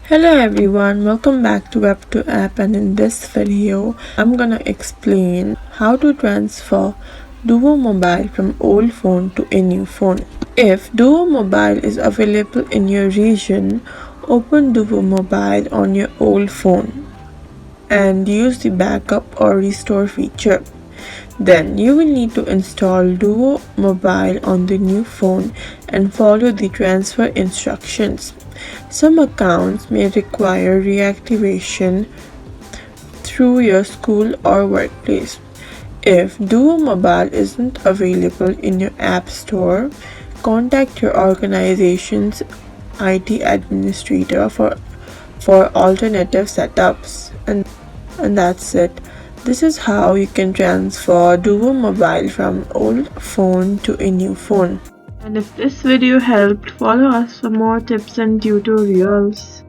Hello everyone, welcome back to Web2App, and in this video I'm gonna explain how to transfer Duo Mobile from old phone to a new phone. If Duo Mobile is available in your region, open Duo Mobile on your old phone and use the backup or restore feature. Then you will need to install Duo Mobile on the new phone and follow the transfer instructions. Some accounts may require reactivation through your school or workplace. If Duo Mobile isn't available in your app store, contact your organization's IT administrator for alternative setups. And that's it. This is how you can transfer Duo Mobile from old phone to a new phone. And if this video helped, follow us for more tips and tutorials.